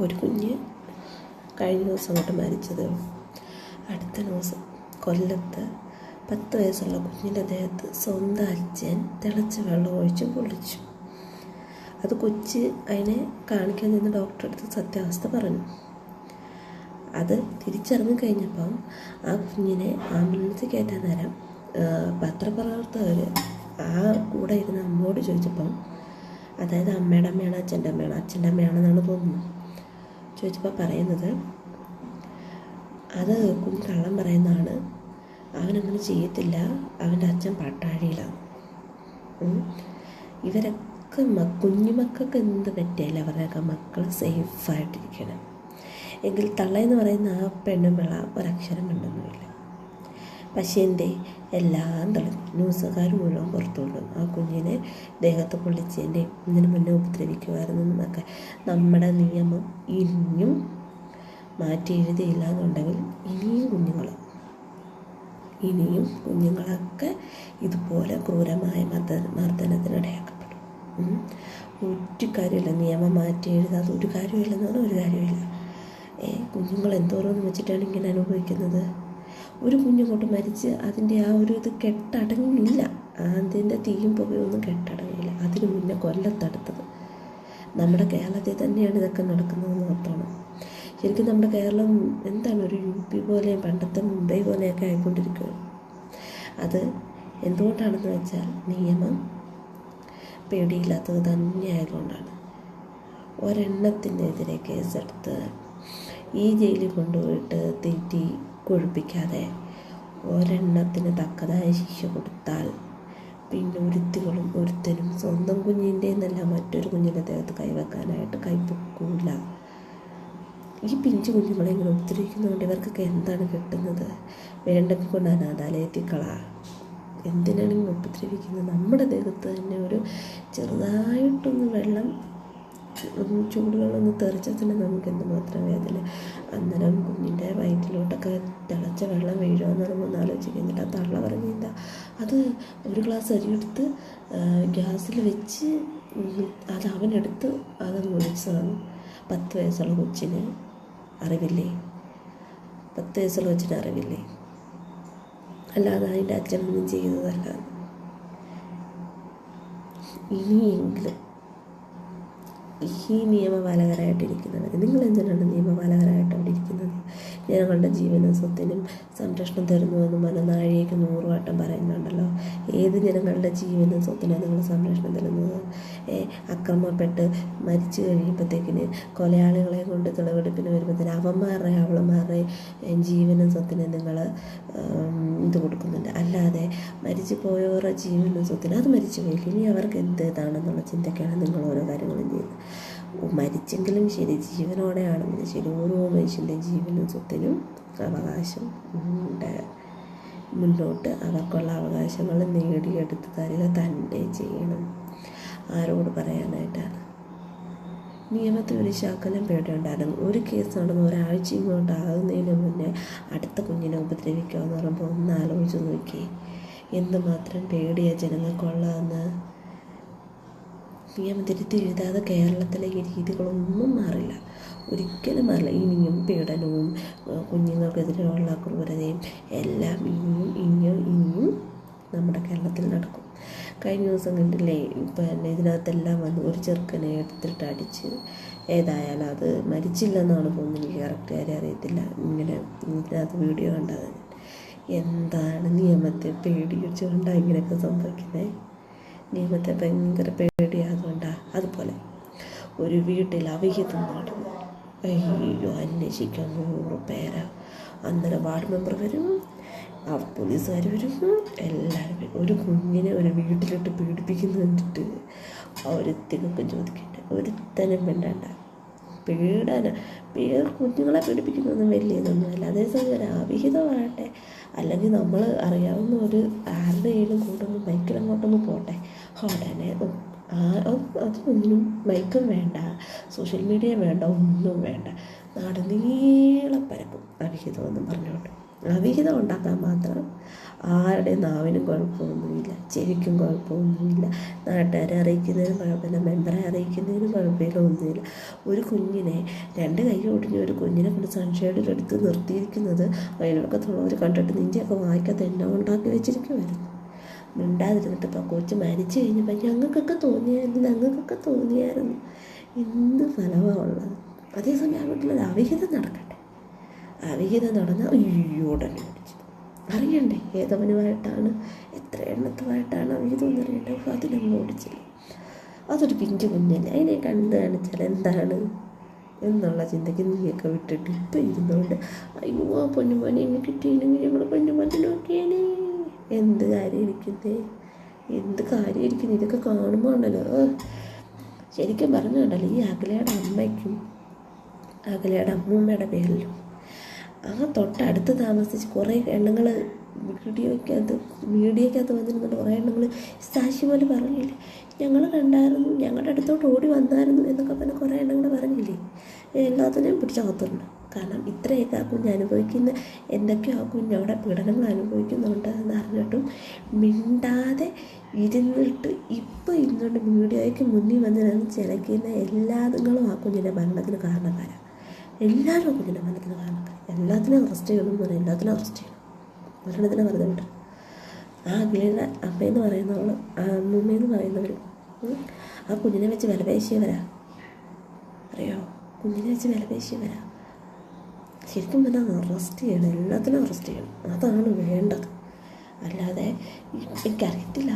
ഒരു കുഞ്ഞ് കഴിഞ്ഞ ദിവസം കൊണ്ട് മരിച്ചത്. അടുത്ത ദിവസം കൊല്ലത്ത് 10 വയസ്സുള്ള കുഞ്ഞിൻ്റെ ദേഹത്ത് സ്വന്തം അച്ഛൻ തിളച്ച വെള്ളം ഒഴിച്ച് പൊള്ളിച്ചു. അത് കൊച്ച് അതിനെ കാണിക്കാൻ നിന്ന് ഡോക്ടറെ അടുത്ത് സത്യാവസ്ഥ പറഞ്ഞു. അത് തിരിച്ചറിഞ്ഞു കഴിഞ്ഞപ്പം ആ കുഞ്ഞിനെ ആംബുലൻസിൽ കയറ്റാൻ നേരം പത്രപ്രവർത്തകർ ആ കൂടെ ഇരുന്ന അമ്മയോട് ചോദിച്ചപ്പം, അതായത് അമ്മയുടെ അമ്മയാണ് അച്ഛൻ്റെ അമ്മയാണെന്നാണ് തോന്നുന്നത്, ചോദിച്ചപ്പോൾ പറയുന്നത് അത് കുഞ്ഞ് കള്ളം പറയുന്നതാണ്, അവനങ്ങനെ ചെയ്യത്തില്ല, അവൻ്റെ അച്ഛൻ പട്ടാഴിയിലാണ്. ഇവരൊക്കെ കുഞ്ഞുമക്കൾക്ക് എന്ത് പറ്റിയാലും അവരുടെയൊക്കെ മക്കൾ സേഫായിട്ടിരിക്കണം. എങ്കിൽ തള്ളയെന്ന് പറയുന്ന ആ പെണ്ണും പിള്ള ഒരക്ഷരം മിണ്ടുന്നുമില്ല. പക്ഷേ എല്ലാം തെളിഞ്ഞു. ന്യൂസുകാർ മുഴുവൻ പുറത്തുകൊണ്ടു ആ കുഞ്ഞിനെ ദേഹത്ത് പൊള്ളിച്ചതിൻ്റെ ഇതിന് മുന്നേ ഉപദ്രവിക്കുമായിരുന്നൊക്കെ. നമ്മുടെ നിയമം ഇനിയും മാറ്റി എഴുതിയില്ല എന്നുണ്ടെങ്കിൽ ഇനിയും കുഞ്ഞുങ്ങളൊക്കെ ഇതുപോലെ ക്രൂരമായ മർദ്ദനത്തിനിടയാക്കപ്പെടും. ഒരു കാര്യമില്ല, നിയമം മാറ്റി എഴുതാതെ ഒരു കാര്യമില്ലെന്ന് പറഞ്ഞാൽ ഒരു കാര്യമില്ല. കുഞ്ഞുങ്ങൾ എന്തോരോന്ന് വെച്ചിട്ടാണ് ഇങ്ങനെ അനുഭവിക്കുന്നത്. ഒരു കുഞ്ഞുങ്ങോട്ട് മരിച്ച് അതിൻ്റെ ആ ഒരു ഇത് കെട്ടടങ്ങില്ല, അതിൻ്റെ തീയും പുകയൊന്നും കെട്ടടങ്ങില്ല. അതിന് മുന്നേ കൊല്ലത്തടുത്തത് നമ്മുടെ കേരളത്തിൽ തന്നെയാണ് ഇതൊക്കെ നടക്കുന്നതെന്ന് ഓർത്തോണം. ശരിക്കും നമ്മുടെ കേരളം എന്താണ് ഒരു UP പോലെയും പണ്ടത്തെ മുംബൈ പോലെയൊക്കെ ആയിക്കൊണ്ടിരിക്കുകയാണ്. അത് എന്തുകൊണ്ടാണെന്ന് വെച്ചാൽ നിയമം പേടിയില്ലാത്തത് തന്നെ ആയതുകൊണ്ടാണ്. ഒരെണ്ണത്തിനെതിരെ കേസെടുത്ത് ഈ ജയിലിൽ കൊണ്ടുപോയിട്ട് തീറ്റി കൊഴുപ്പിക്കാതെ ഒരെണ്ണത്തിന് തക്കതായ ശിക്ഷ കൊടുത്താൽ പിന്നെ ഒരുത്തനും സ്വന്തം കുഞ്ഞിൻ്റെ എന്നല്ല മറ്റൊരു കുഞ്ഞിൻ്റെ ദേഹത്ത് കൈവെക്കാനായിട്ട് കൈപ്പൊക്കൂല. ഈ പിഞ്ചു കുഞ്ഞുങ്ങളെ ഇങ്ങനെ ഉപദ്രവിക്കുന്നതുകൊണ്ട് ഇവർക്കൊക്കെ എന്താണ് കിട്ടുന്നത്? വേണ്ടെങ്കിൽ കൊണ്ട് അനാഥാലയത്തിക്കള. എന്തിനാണ് ഇങ്ങനെ ഉപദ്രവിക്കുന്നത്? നമ്മുടെ ദേഹത്ത് തന്നെ ഒരു ചെറുതായിട്ടൊന്ന് വെള്ളം ചൂടുവെള്ളമൊന്ന് തെറിച്ചാൽ തന്നെ നമുക്ക് എന്തുമാത്രം വേദന. അന്നേരം കുഞ്ഞിൻ്റെ വയറ്റിലോട്ടൊക്കെ തിളച്ച വെള്ളം വീഴുമെന്ന് പറയുമ്പോൾ ആലോചിച്ച് കഴിഞ്ഞിട്ട് ആ തള്ള പറഞ്ഞില്ല, അത് ഒരു ഗ്ലാസ് അരിയെടുത്ത് ഗ്യാസിൽ വെച്ച് അത് അവനെടുത്ത് അതങ്ങ് ഒഴിച്ചതാണ്. 10 വയസ്സുള്ള കൊച്ചിന് അറിവില്ലേ? 10 വയസ്സുള്ള കൊച്ചിന് അറിവില്ലേ? അല്ലാതെ അതിൻ്റെ അച്ഛനൊന്നും ചെയ്യുന്നതല്ല. ഇനിയെങ്കിലും ഈ നിയമപാലകരായിട്ടിരിക്കുന്നവർ, നിങ്ങൾ എന്തിനാണ് നിയമപാലകരായിട്ട് അവിടെ ഇരിക്കുന്നത്? ജനങ്ങളുടെ ജീവനും സ്വത്തിനും സംരക്ഷണം തരുന്നുവെന്ന് മനനാഴികയ്ക്ക് 100 വട്ടം പറയുന്നുണ്ടല്ലോ. ഏത് ജനങ്ങളുടെ ജീവനും സ്വത്തിനും നിങ്ങൾ സംരക്ഷണം തരുന്നത്? അക്രമപ്പെട്ട് മരിച്ചു കഴിയുമ്പോഴത്തേക്കിന് കൊലയാളികളെ കൊണ്ട് തെളിവെടുപ്പിന് വരുമ്പോഴത്തേന് അവളുമാരുടെ ജീവനും സ്വത്തിനും നിങ്ങൾ ഇത് കൊടുക്കുന്നുണ്ട്. അല്ലാതെ മരിച്ചു പോയവരുടെ ജീവനും സ്വത്തിനും അത് മരിച്ചു പോയില്ല, ഇനി അവർക്ക് എന്ത് ഇതാണെന്നുള്ള ചിന്തയ്ക്കാണ് നിങ്ങൾ ഓരോ കാര്യങ്ങളും ചെയ്യുന്നത്. മരിച്ചെങ്കിലും ശരി, ജീവനോടെ ആണെങ്കിലും ശരി, ഓരോ മനുഷ്യൻ്റെ ജീവനും സ്വത്തിനും അവകാശം ഉണ്ട്. മുന്നോട്ട് അവർക്കുള്ള അവകാശങ്ങൾ നേടിയെടുത്ത് തരിക തന്നെ ചെയ്യണം. ആരോട് പറയാനായിട്ടാണ്? നിയമത്തിൽ ഒരു ശകലം പേടിയുണ്ടായിരുന്നു. ഒരു കേസ് നടന്ന് ഒരാഴ്ചയും കൊണ്ടാകുന്നതിന് മുന്നേ അടുത്ത കുഞ്ഞിനെ ഉപദ്രവിക്കാമെന്ന് പറയുമ്പോൾ ഒന്ന് ആലോചിച്ച് നോക്കി, എന്തുമാത്രം പേടിയാണ് ജനങ്ങൾക്കുള്ളതെന്ന്. നിയമം തിരുത്തി എഴുതാതെ കേരളത്തിലെ ഈ രീതികളൊന്നും മാറില്ല, ഒരിക്കലും മാറില്ല. ഇനിയും പീഡനവും കുഞ്ഞുങ്ങൾക്കെതിരെയുള്ള ക്രൂരതയും എല്ലാം ഇനിയും നമ്മുടെ കേരളത്തിൽ നടക്കും. കഴിഞ്ഞ ദിവസം കണ്ടില്ലേ, ഇതിനകത്തെല്ലാം വന്ന് ഒരു ചെറുക്കനെ എടുത്തിട്ട് അടിച്ച്, ഏതായാലും അത് മരിച്ചില്ലെന്നാണ് തോന്നുന്നത്, എനിക്ക് കറക്റ്റ് കാര്യം അറിയത്തില്ല. ഇങ്ങനെ ഇതിനകത്ത് വീഡിയോ കണ്ടത്. എന്താണ് നിയമത്തെ പേടിച്ചുകൊണ്ടാണ് ഇങ്ങനെയൊക്കെ സംഭവിക്കുന്നത്? നിയമത്തെ ഭയങ്കര പേടിയായതുകൊണ്ടാണ്. അതുപോലെ ഒരു വീട്ടിൽ അവിഹിതം നടന്നു, അയ്യോ അന്വേഷിക്കാൻ 100 പേരാ. അന്നേരം വാർഡ് മെമ്പർ വരും, പോലീസുകാർ വരും, എല്ലാവരും വരും. ഒരു കുഞ്ഞിനെ ഒരു വീട്ടിലിട്ട് പീഡിപ്പിക്കുന്നു കണ്ടിട്ട് ഒരുത്തിനൊക്കെ ചോദിക്കട്ടെ, ഒരുത്തനും വേണ്ട. കുഞ്ഞുങ്ങളെ പീഡിപ്പിക്കുന്നൊന്നും വലിയ ഇതൊന്നുമല്ല. അതേസമയം ഒരു അവിഹിതമാകട്ടെ, അല്ലെങ്കിൽ നമ്മൾ അറിയാവുന്ന ഒരു ആരുടെയും കൂട്ടൊന്നും ബൈക്കിലങ്ങോട്ടൊന്നും പോട്ടെ, ഉടനെ അതൊന്നും ബൈക്കും വേണ്ട, സോഷ്യൽ മീഡിയ വേണ്ട, ഒന്നും വേണ്ട, നാട് നീളെ പരക്കും അവിഹിതമെന്നും പറഞ്ഞുകൊണ്ട്. അവിഹിതം ഉണ്ടാക്കാൻ മാത്രം ആരുടെ നാവിനും കുഴപ്പമൊന്നുമില്ല, ചെവിക്കും കുഴപ്പമൊന്നുമില്ല, നാട്ടുകാരെ അറിയിക്കുന്നതിനും കുഴപ്പമില്ല, മെമ്പറെ അറിയിക്കുന്നതിനും കുഴപ്പമില്ല, ഒന്നുമില്ല. ഒരു കുഞ്ഞിനെ 2 കൈ ഒടിഞ്ഞ ഒരു കുഞ്ഞിനെ കൊണ്ട് സൺഷെയ്ഡിലെടുത്ത് നിർത്തിയിരിക്കുന്നത് അയൽവക്കത്തുള്ളവർ കണ്ടിട്ട് നിൻ്റെയൊക്കെ വായിക്കകത്ത് എന്നെ ഉണ്ടാക്കി വെച്ചിരിക്കുമായിരുന്നു. മിണ്ടാതിരുന്നിട്ട് ഇപ്പോൾ കൊച്ചു മരിച്ചു കഴിഞ്ഞപ്പോൾ ഞങ്ങൾക്കൊക്കെ തോന്നിയായിരുന്നു. എന്ത് ഫലമാണ് ഉള്ളത്? അതേസമയം ആ വീട്ടിലൊരു അവിഹിതം നടക്കട്ടെ, അവിഹിതം നടന്നാൽ ഉടനെ പിടിച്ചു അറിയണ്ടേ ഏതവനുമായിട്ടാണ്, എത്ര എണ്ണത്തുമായിട്ടാണ് അവിഹിതം എന്ന് അറിയട്ടെ. അതിനൊന്നും ഓടിച്ചില്ല. അതൊരു പിഞ്ചു കുഞ്ഞല്ലേ, അതിനെ കണ്ട് കാണിച്ചാൽ എന്താണ് എന്നുള്ള ചിന്തയ്ക്ക് നീയൊക്കെ വിട്ടിട്ട് ഇപ്പം ഇരുന്നുകൊണ്ട് അയ്യോ ആ പൊന്നുമോനെ എന്നെ കിട്ടിയില്ലെങ്കിൽ ഞങ്ങൾ പൊന്നുമോനെ നോക്കിയേനെ. എന്ത് കാര്യം ഇരിക്കുന്നേ, എന്ത് കാര്യം ഇരിക്കുന്നു? ഇതൊക്കെ കാണുമ്പോൾ ഉണ്ടല്ലോ, ശരിക്കും പറഞ്ഞുണ്ടല്ലോ, ഈ അഖിലയുടെ അമ്മയ്ക്കും അഖിലയുടെ അമ്മൂമ്മയുടെ പേരിലും ആ തൊട്ടടുത്ത് താമസിച്ച് കുറേ എണ്ണങ്ങൾ മീഡിയക്കകത്ത് വന്നിരുന്നുണ്ട്. കുറേ എണ്ണങ്ങൾ സാക്ഷി പോലെ പറഞ്ഞില്ലേ, ഞങ്ങൾ കണ്ടായിരുന്നു, ഞങ്ങളുടെ അടുത്തോട്ട് ഓടി വന്നായിരുന്നു എന്നൊക്കെ പറഞ്ഞ് കുറേ എണ്ണങ്ങൾ പറഞ്ഞില്ലേ. എല്ലാത്തിനെയും പിടിച്ചകത്തുണ്ട്. കാരണം ഇത്രയൊക്കെ ആ കുഞ്ഞ് അനുഭവിക്കുന്ന എന്തൊക്കെയോ ആ കുഞ്ഞ് അവിടെ പീഡനങ്ങൾ അനുഭവിക്കുന്നുണ്ട് എന്ന് അറിഞ്ഞിട്ടും മിണ്ടാതെ ഇരുന്നിട്ട് ഇപ്പോൾ ഇരുന്നുകൊണ്ട് മീഡിയയ്ക്ക് മുന്നിൽ വന്നിരുന്ന് ചിലക്കുന്ന എല്ലാതുങ്ങളും ആ കുഞ്ഞിൻ്റെ മരണത്തിന് കാരണക്കാരാണ്. എല്ലാവരും ആ കുഞ്ഞിൻ്റെ മരണത്തിന് കാരണക്കാർ. എല്ലാത്തിനും അറസ്റ്റ് ചെയ്യണമെന്ന് പറയാം, എല്ലാത്തിനും അറസ്റ്റ് ചെയ്യണം. ഒരെണ്ണത്തിനെ വെറുതെ വിട്ടു. ആ അഖിലയുടെ അമ്മയെന്ന് പറയുന്നവൾ, ആ അമ്മൂമ്മയെന്ന് പറയുന്നവർ ആ കുഞ്ഞിനെ വെച്ച് വിലപേശിയവരാ, അറിയോ? കുഞ്ഞിനെ വെച്ച് വിലപേശിയവരാ. ശരിക്കും പറഞ്ഞാൽ അറസ്റ്റ് ചെയ്യണം, എല്ലാത്തിനും അറസ്റ്റ് ചെയ്യണം. അതാണ് വേണ്ടത്. അല്ലാതെ എനിക്കറിയത്തില്ല